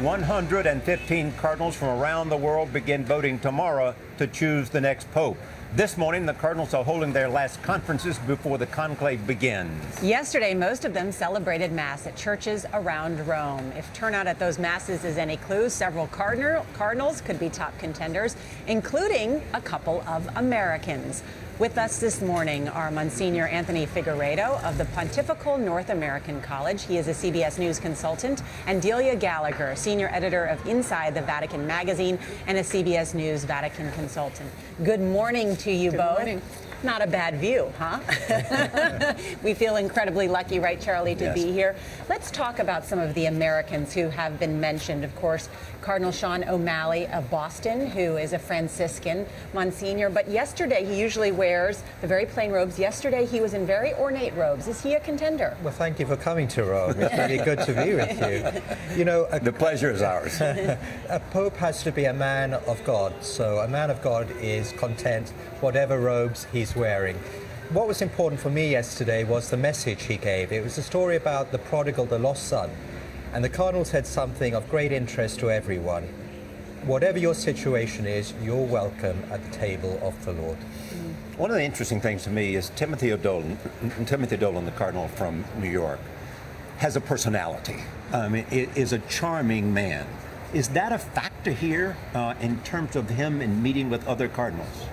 115 cardinals from around the world begin voting tomorrow to choose the next pope. This morning, the cardinals are holding their last conferences before the conclave begins. Yesterday, most of them celebrated Mass at churches around Rome. If turnout at those Masses is any clue, several cardinals could be top contenders, including a couple of Americans. With us this morning are Monsignor Anthony Figueiredo of the Pontifical North American College. He is a CBS News consultant, and Delia Gallagher, senior editor of Inside the Vatican magazine and a CBS News Vatican consultant. Good morning to you both. Good morning. Not a bad view, huh? We feel incredibly lucky, right, Charlie, to be here. Let's talk about some of the Americans who have been mentioned. Of course, Cardinal Sean O'Malley of Boston, who is a Franciscan, Monsignor. But yesterday, he usually wears the very plain robes. Yesterday, he was in very ornate robes. Is he a contender? Well, thank you for coming to Rome. It's really good to be with you. You know, The pleasure is ours. a pope has to be a man of God. So a man of God is content, whatever robes he's wearing. What was important for me yesterday was the message he gave. It was a story about the prodigal, the lost son. And the Cardinal said something of great interest to everyone. Whatever your situation is, you're welcome at the table of the Lord. One of the interesting things to me is Timothy O'Dolan, the cardinal from New York, has a personality. Is a charming man. Is that a factor here in terms of him in meeting with other cardinals?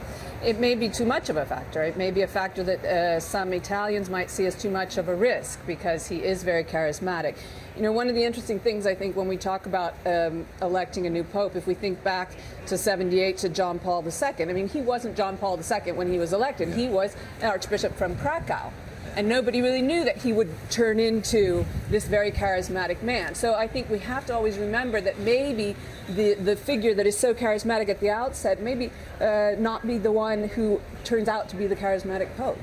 It may be too much of a factor. It may be a factor that some Italians might see as too much of a risk because he is very charismatic. You know, one of the interesting things I think when we talk about electing a new pope, if we think back to 78 to John Paul II, I mean, he wasn't John Paul II when he was elected. He was an archbishop from Krakow. And nobody really knew that he would turn into this very charismatic man. So I think we have to always remember that maybe the figure that is so charismatic at the outset maybe not be the one who turns out to be the charismatic pope.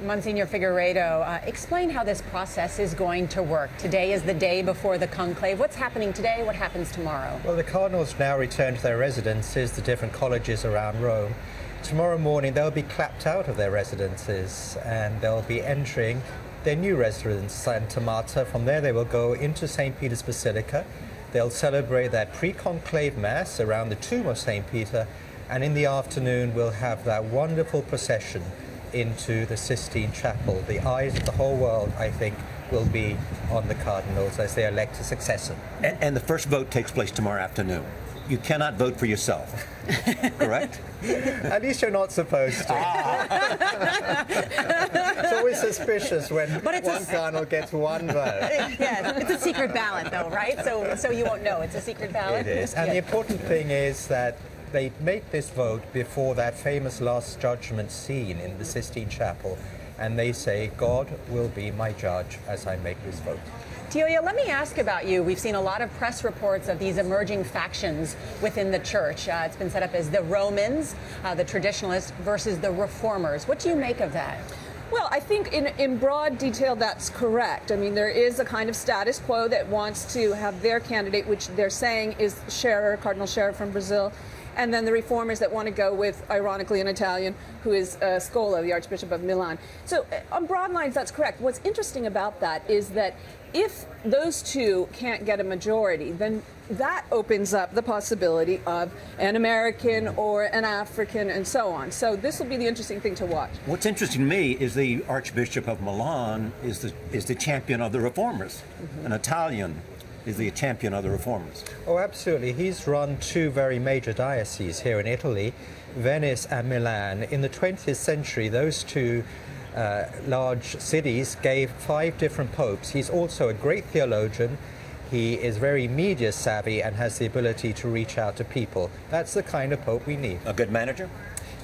Monsignor Figueiredo, explain how this process is going to work. Today is the day before the conclave. What's happening today? What happens tomorrow? Well, the cardinals now return to their residences, the different colleges around Rome. Tomorrow morning, they'll be clapped out of their residences and they'll be entering their new residence, Santa Marta. From there, they will go into St. Peter's Basilica. They'll celebrate that pre-conclave Mass around the tomb of St. Peter. And in the afternoon, we'll have that wonderful procession into the Sistine Chapel. The eyes of the whole world, I think, will be on the cardinals as they elect a successor. And the first vote takes place tomorrow afternoon. You cannot vote for yourself, correct? At least you're not supposed to. It's always suspicious when one cardinal gets one vote. Yes, it's a secret ballot, though, right? So you won't know. It's a secret ballot. It is. And the important thing is that they make this vote before that famous Last Judgment scene in the Sistine Chapel. And they say, God will be my judge as I make this vote. Delia, let me ask about you. We've seen a lot of press reports of these emerging factions within the church. It's been set up as the Romans, the traditionalists, versus the reformers. What do you make of that? Well, I think in broad detail that's correct. I mean, there is a kind of status quo that wants to have their candidate, which they're saying is Scherer, Cardinal Scherer from Brazil, and then the reformers that want to go with, ironically, an Italian who is Scola, the Archbishop of Milan. So on broad lines, that's correct. What's interesting about that is that if those two can't get a majority, then that opens up the possibility of an American or an African and so on. So this will be the interesting thing to watch. What's interesting to me is the Archbishop of Milan is the champion of the reformers. An Italian is the champion of the reformers. Oh, absolutely. He's run two very major dioceses here in Italy, Venice and Milan. In the 20th century, those two large cities gave 5 different popes. He's also a great theologian. He is very media savvy and has the ability to reach out to people. That's the kind of pope we need. A good manager?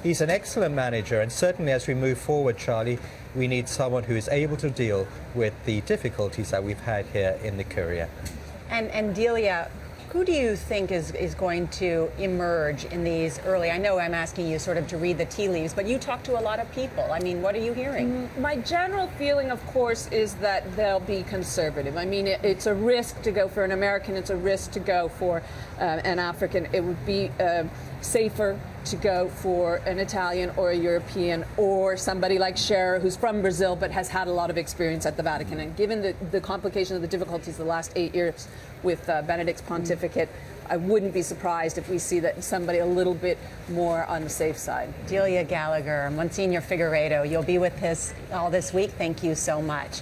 He's an excellent manager, and certainly as we move forward, Charlie, we need someone who is able to deal with the difficulties that we've had here in the Curia. And Delia, who do you think is going to emerge in these early? I know I'm asking you sort of to read the tea leaves, but you talk to a lot of people. I mean, what are you hearing? My general feeling, of course, is that they'll be conservative. I mean, it's a risk to go for an American. It's a risk to go for an African. It would be safer to go for an Italian or a European or somebody like Scherer, who's from Brazil but has had a lot of experience at the Vatican. And given the complications of the difficulties the last 8 years with Benedict's pontificate, I wouldn't be surprised if we see that somebody a little bit more on the safe side. Delia Gallagher, Monsignor Figueiredo, you'll be with us all this week. Thank you so much.